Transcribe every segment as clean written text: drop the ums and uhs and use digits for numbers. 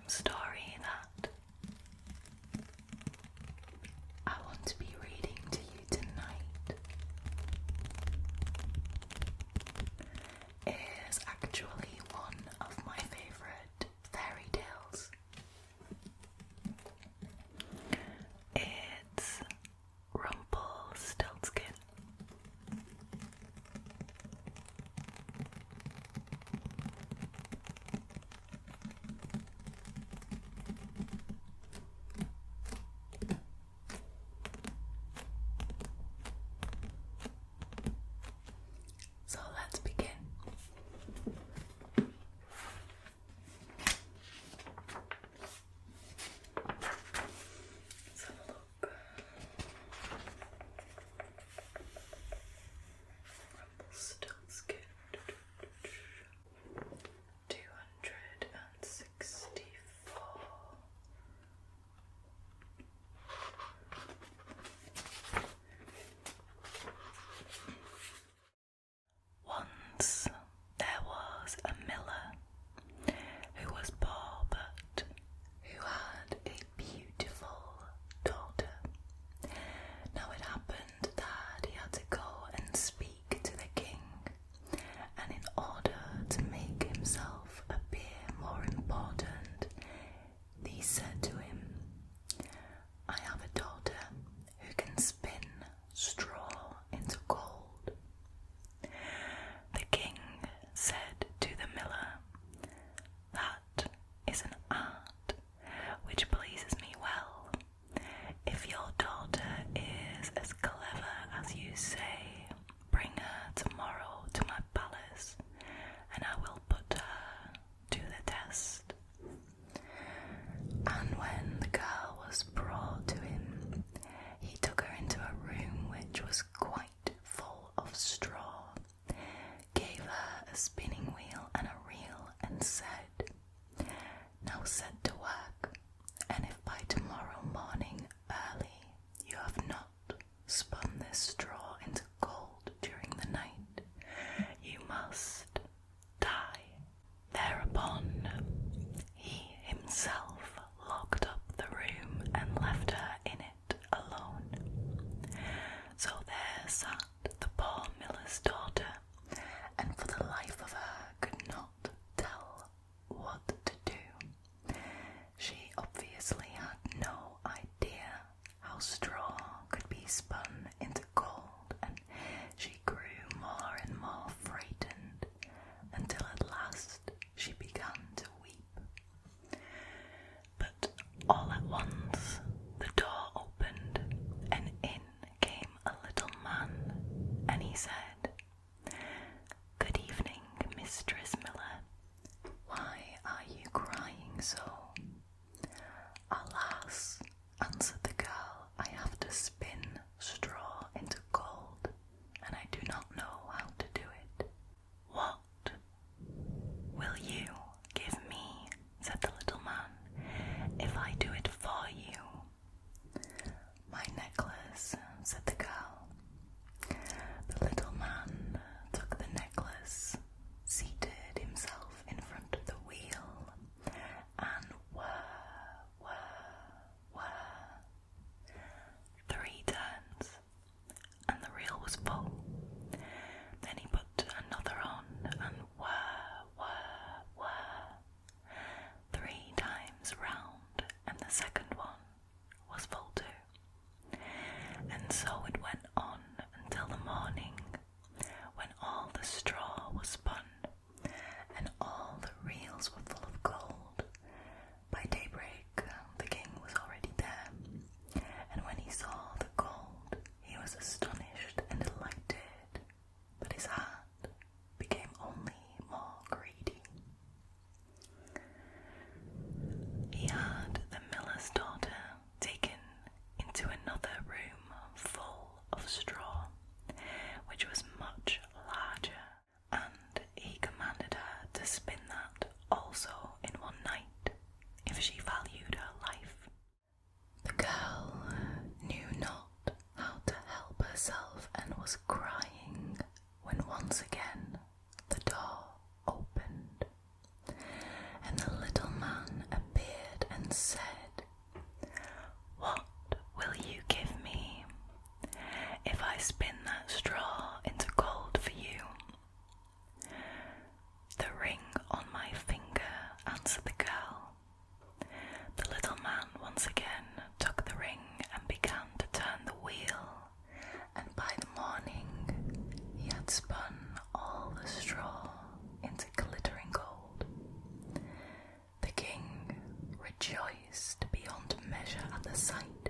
story that I want to be reading to you tonight is actually one of my favourite fairy tales. It's Rumpelstiltskin. So let's begin. Let's have a look. Rumpelstiltskin. 264. Once there was a miller who was poor but who had a beautiful daughter. Now it happened that he had to go and speak to the king, and in order to make himself appear more important, he said to him, "I have a daughter who can spin straw into gold." The king said to the miller, "That is an art which pleases me well. If your daughter is as clever as you say, bring her tomorrow to my palace, and I will put her to the test." And when the girl was brought to him, he took her into a room which was quite full of straw, gave her a spinning wheel and a reel, and said, "Now set to work, and if by tomorrow morning early you have not spun this straw into gold during the night, you must die." Thereupon he himself locked up the room and left her in it alone. So there sat the poor miller's daughter, and for the life of her could not tell what to do. She obviously had no idea how straw could be spun into gold, and she grew more and more frightened until at last she began to weep. But all at once the door opened, and in came a little man, and he said, "Good evening, Mistress Miller. Why are you crying so?" "Alas," answered the girl, "I have to spin straw into gold, and I do not know how to do it." "What will you give me," said the little man, "if I do it for you?" "My necklace," said the girl. The little man had spun all the straw into glittering gold. The king rejoiced beyond measure at the sight,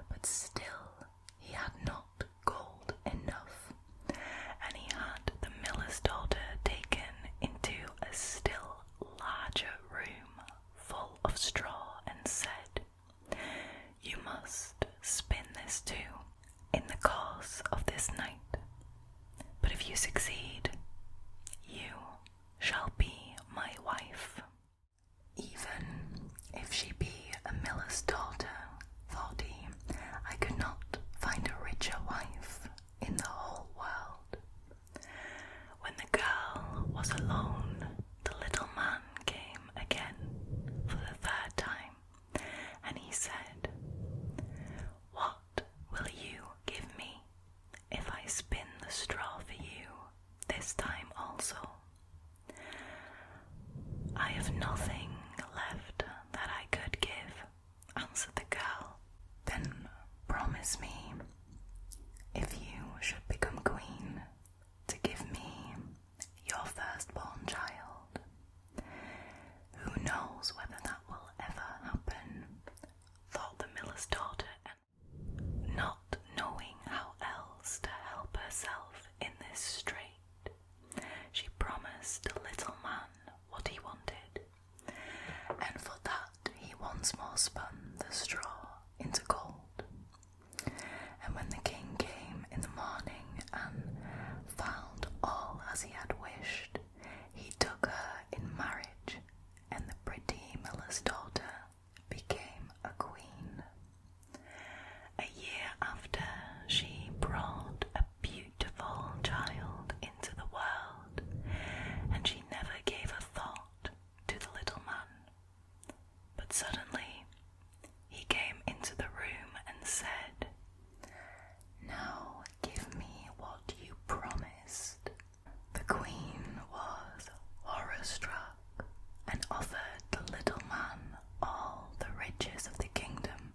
but still he had not gold enough, and he had the miller's daughter taken into a still larger room full of straw and said, "You must spin this too in the course of this night, but if you succeed, you shall be my wife." Even if she be a miller's daughter, thought he, I could not find a richer wife in the whole world. When the girl was alone, the little man came again for the third time, and he said, "What will you give me if I spin the straw for you this time also?" "I have nothing left that I could give," answered the girl. "Then promise me, if you should become queen, to give me your firstborn child." "Who knows whether that will ever happen?" thought the miller's daughter, and not knowing how else to help herself in this strait, she promised the little man what he wanted, and for that he once more spun the straw into gold. And when the king came in the morning and found all as he had wished, he took her in marriage, and the pretty miller's daughter became a queen. A year after, she brought a beautiful child into the world, and she never gave a thought to the little man. But suddenly he came into the room and said, "Now give me what you promised." The queen was horror-struck and offered the little man all the riches of the kingdom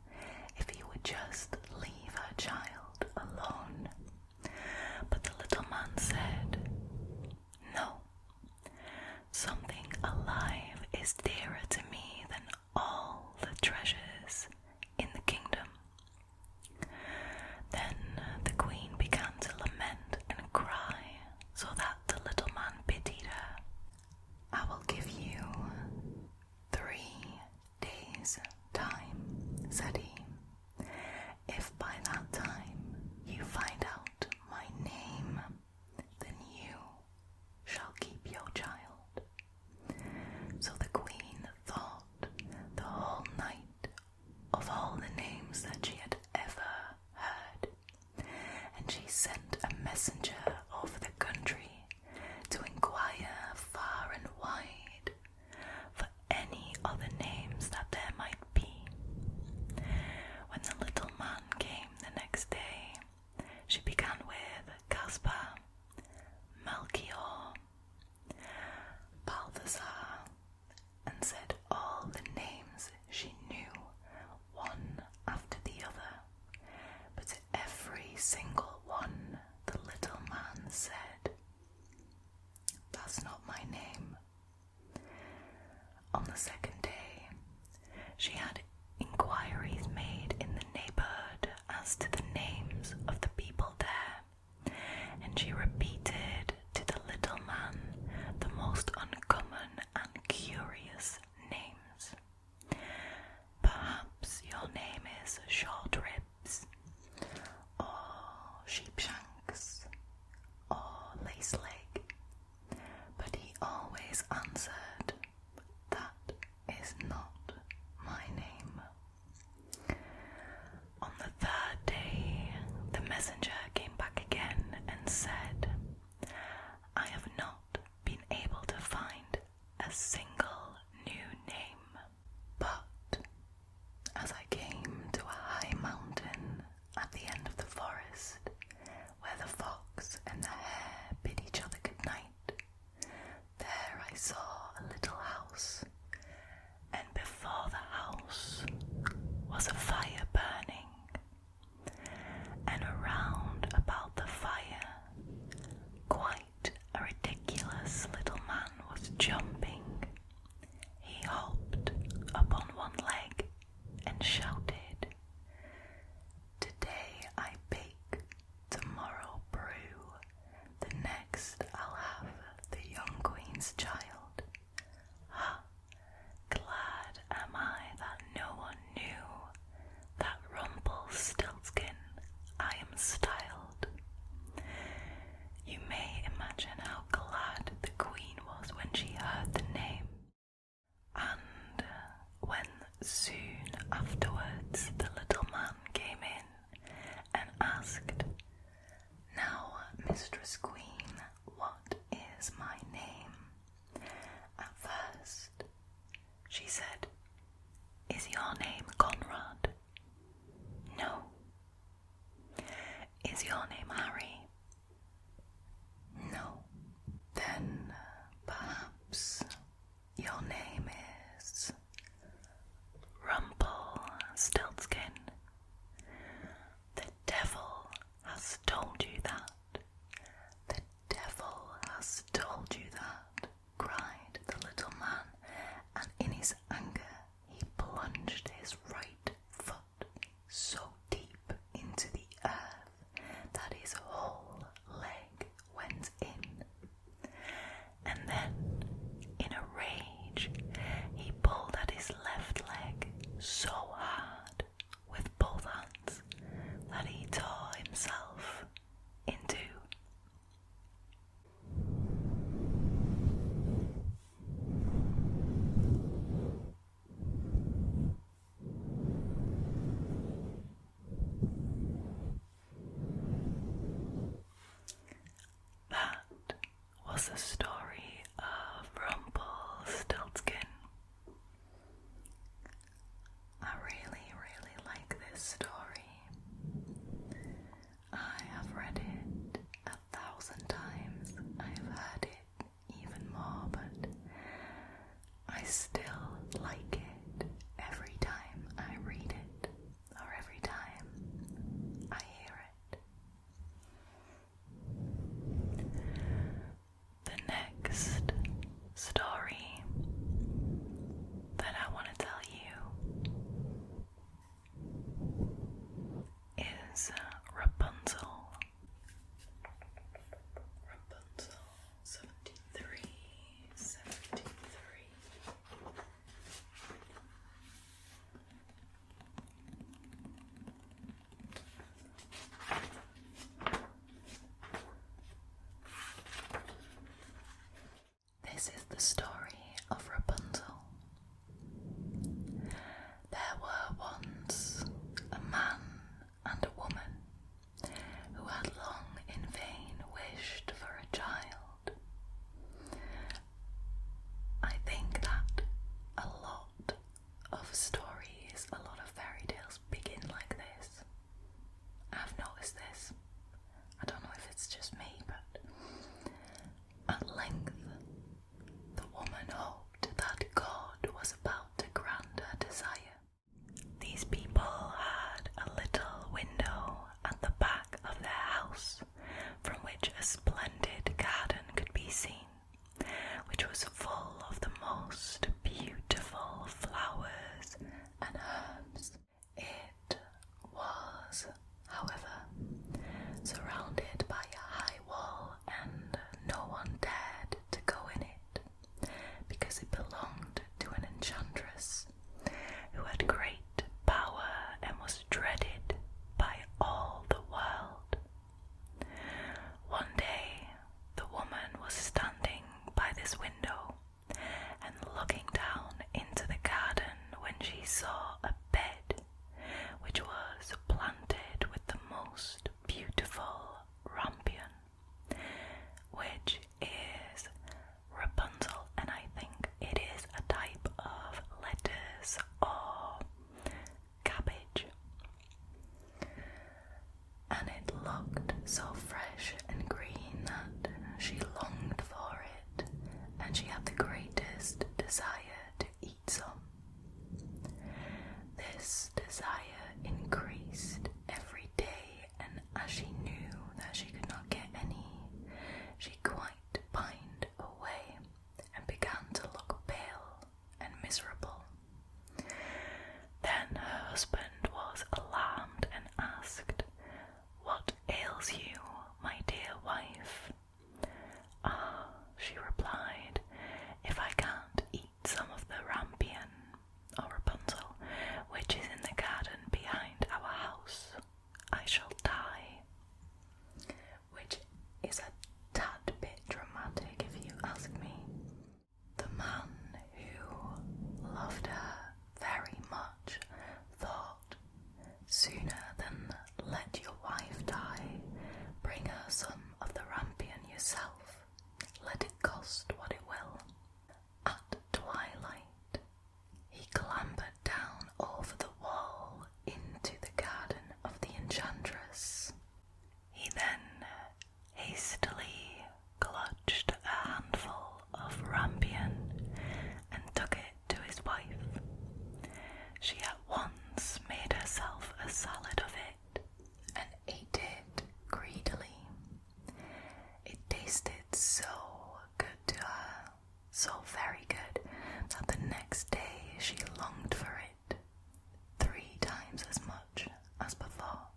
if he would just leave her child alone. But the little man said, "No, something alive is dearer to me than all the treasures in the kingdom." Then the queen began to lament and cry, so that the little man pitied her. "I will give you 3 days' time," said he. "If by that time you find out my name, then you shall keep your child." So the queen thought the whole night of all the names that she had ever heard, and she sent a messenger over the country to inquire far and wide for any other names that there might be. When the little man came the next day, she began with Caspar, Melchior, Balthazar, and said all the names she knew, one after the other. But to every single one, the little man said, "That's not my name." On the second day, she had inquiries made in the neighborhood as to the names of the people there, and she repeated to the little man the most uncommon and curious names. "Perhaps your name is Short Ribs, or Sheepshanks, or was the story of Rumpelstiltskin. I really, really like this story. I have read it 1,000 times. I have heard it even more, but I still like it every time I read it or every time I hear it. The next story that I want to tell you is Rapunzel. Rapunzel 73. This is the story of Rapunzel. There were once a man and a woman who had long in vain wished for a child. I think that a lot of stories, a lot of fairy tales begin like this. I've noticed this. I don't know if it's just me, but at length the woman hoped that God was about to grant her desire. These people had a little window at the back of their house from which a splendid garden could be seen, which was full of the most beautiful flowers and herbs. It was, however, surrounded by a high wall, and no one dared to go in it, because it belonged to an enchantress who had great power and was dreaded by all the world. One day, the woman was standing by this window and looking down into the garden when she saw a bed which was planted with the most beautiful rampion, which is Rapunzel, and I think it is a type of lettuce or cabbage. And it looked so fresh and green that she longed for it, and she had the greatest desire to eat some. This desire increased every day, and as she knew that she could not get any, she quite pined away and began to look pale and miserable. Then her husband was alarmed and asked, "What ails you, my dear wife?" "Ah," she replied, "if I can't eat some of the rampion, or Rapunzel, which is in the garden behind our house, I shall die." Which is a tad bit dramatic, if you ask me. The man who loved her very much thought, "Sooner than let your wife die, bring her some of the rampion yourself, let it cost what it will." At twilight, he clambered down over the wall into the garden of the enchantress. He then hastily clutched a handful of rampion and took it to his wife. She at once made herself a salad of it and ate it greedily. It tasted so good to her, so very good, that the next day she longed for it 3 times as much as before.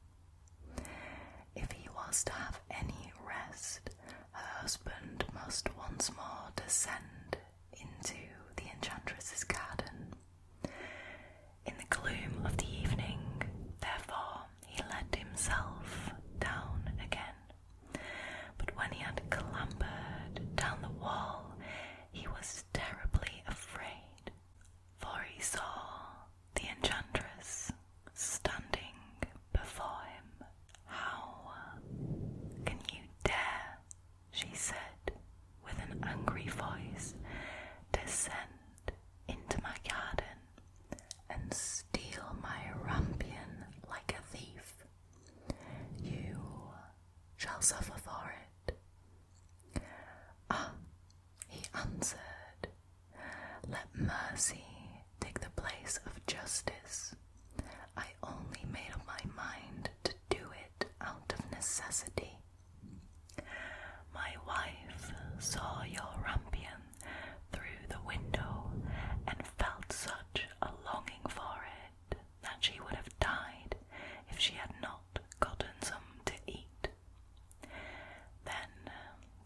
If he was to have any rest, her husband must once more descend into the enchantress's garden. In the gloom of the evening, therefore, he let himself down again. But when he had clambered down the wall, he was terribly afraid, for he saw the enchantress standing before him. "How can you dare," she said with mercy take the place of justice. I only made up my mind to do it out of necessity. My wife saw your rampion through the window and felt such a longing for it that she would have died if she had not gotten some to eat. Then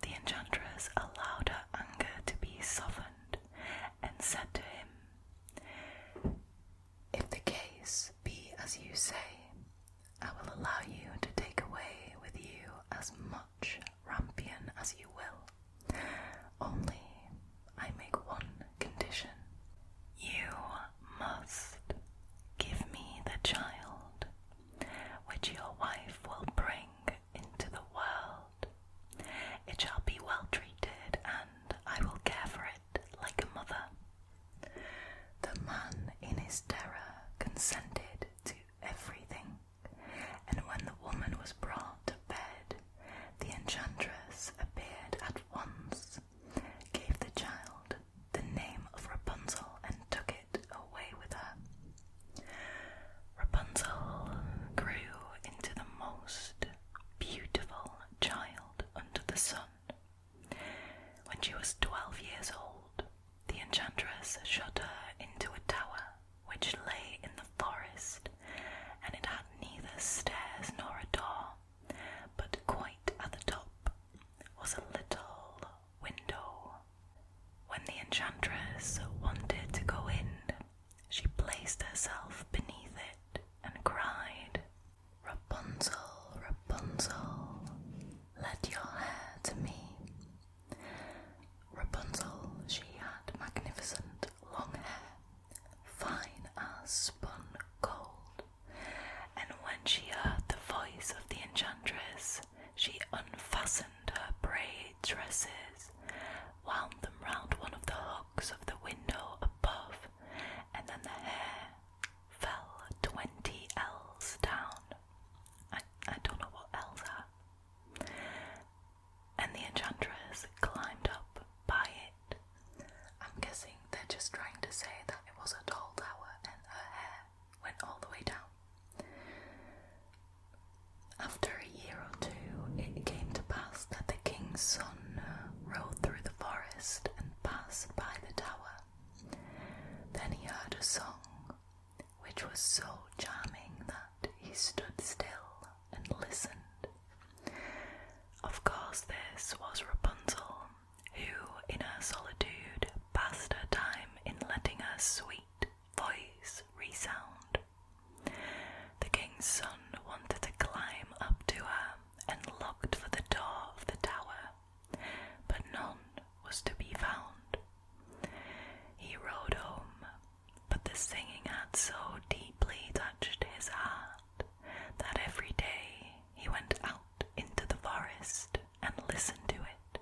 the enchantress allowed her anger to be softened and said to him, "If the case be as you say, I will allow you to take away with you as much rampion as you will. Only I make one condition. You must give me the child which your wife will bring into the world. It shall be well treated, and I will care for it like a mother." The man in his terror consented to everything, and when the woman was brought to bed, the enchantress appeared at once, gave the child the name of Rapunzel, and took it away with her. Rapunzel grew into the most beautiful child under the sun. When she was 12 years old, the enchantress shut her into a tower which lay in the forest, and it had neither stairs nor a door, but quite at the top was a little window. When the enchantress wanted to go in, she placed herself beneath it and cried, "Rapunzel, Rapunzel, let your hair to me." Rapunzel, she had magnificent long hair, fine as spun gold, and when she heard the voice of the enchantress, she unfastened her braid dresses, wound them round one of the hooks of the window above, and then the hair fell 20 ells down. I don't know what ells are. And the enchantress climbed up by it. I'm guessing they're just trying to say that it was a tall tower and her hair went all the way down. After a year or two, it came to pass that the king's son rode through the forest and passed by the tower. Then he heard a song, which was so charming that he stood still and listened. Of course, this was Rapunzel, who, in her solitude, passed her time in letting her sweet voice resound. The king's son wanted to climb up to her and looked for the door of the tower, but none was to be found. He rode home, but the singing had so deeply touched his heart that every day he went out into the forest and listened to it.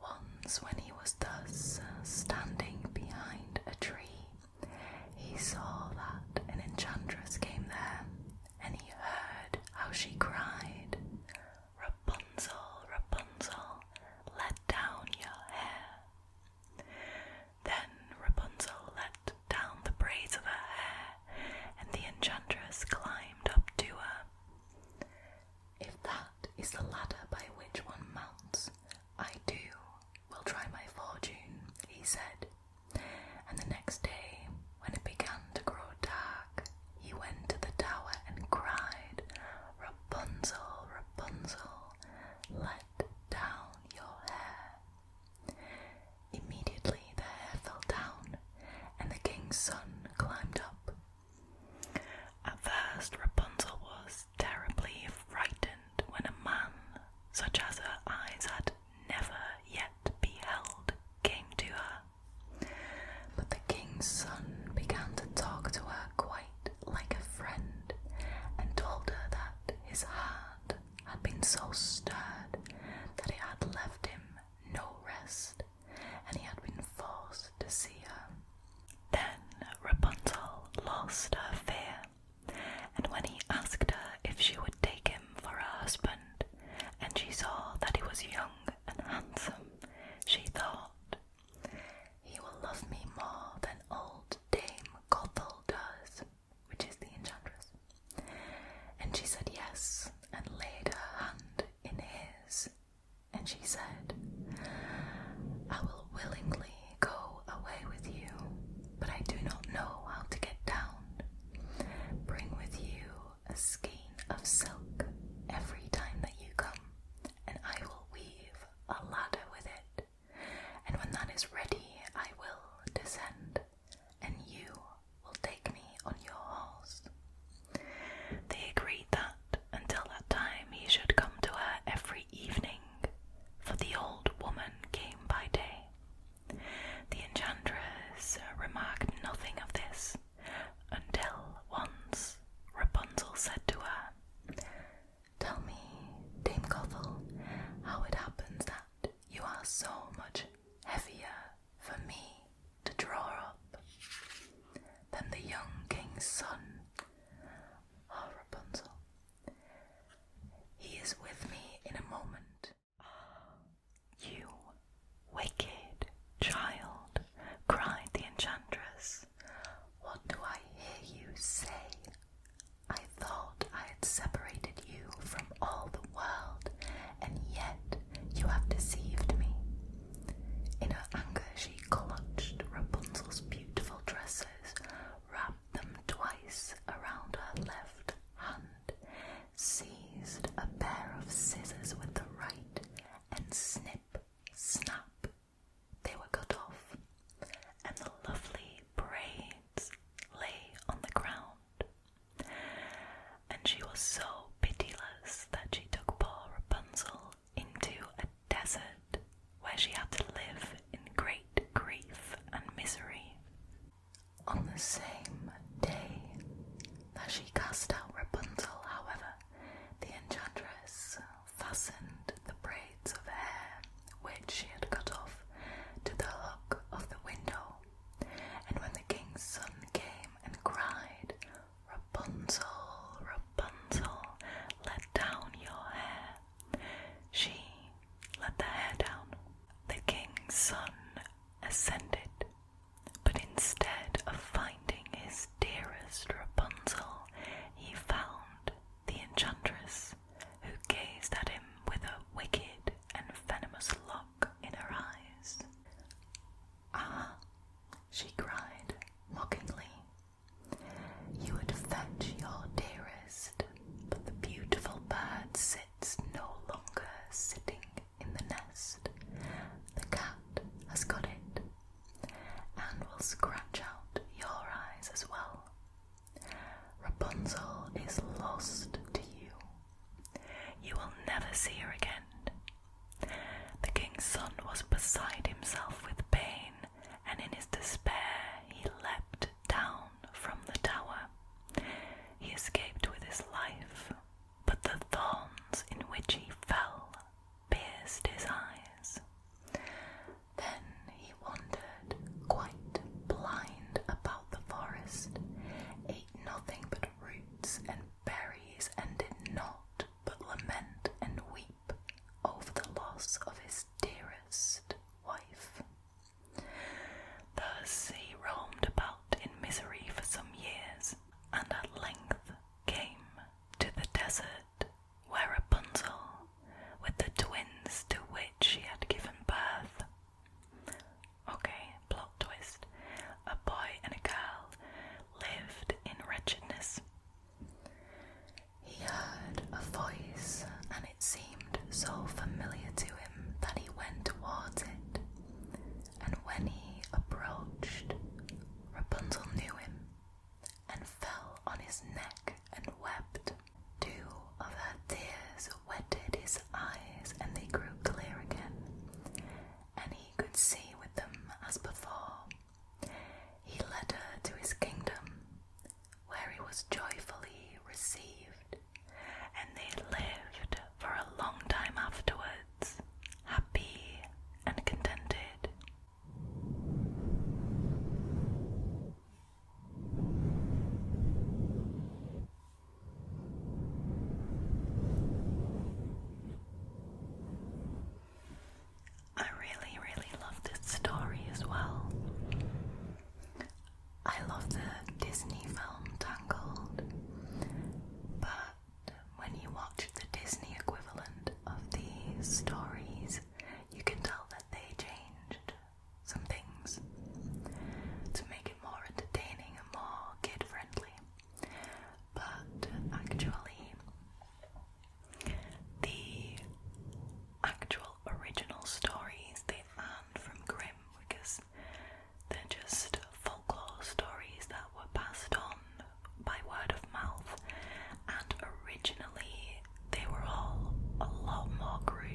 Once when he was thus standing behind a tree, he saw that an enchantress came there, and he heard how she cried, "Rapunzel, Rapunzel, let down your hair." Then Rapunzel let down the braids of her hair, and the enchantress climbed up to her. "If that is the ladder by which one mounts, I too will try my fortune," he said. And the next day, when it began to and she said, "I will willingly go away with you, but I do not know how to get down. Bring with you a skein of silk every time that you come, and I will weave a ladder with it, and when that is ready I will descend, and you will take me on your horse." They agreed that until that time he should come to her every evening, for the old woman came by day. The enchantress remarked nothing of this, until once Rapunzel said to her, "Tell me, Dame Gothel, how it happens that you are so much heavier for me to draw up than the young king's son." "Oh, Rapunzel, he is with me in a moment." "You wicked child," cried the enchantress, "what do I hear you say? I thought I had separated you from all the world, and yet you have deceived me." In her anger she clutched Rapunzel's beautiful tresses, wrapped them twice around her left hand, seized a pair of scissors with the right, and snip, snap, they were cut off, and the lovely braids lay on the ground. And she was so pitiless that she took poor Rapunzel into a desert where she had to live in great grief and misery. On the same day that she cast out Rapunzel, however, the enchantress fastened the braids of hair which she had cut off to the hook of the window, and when the king's son came and cried, "Rapunzel, Rapunzel, let down your hair," she let the hair down. The king's son ascended, but instead of finding his dearest Rapunzel, he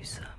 some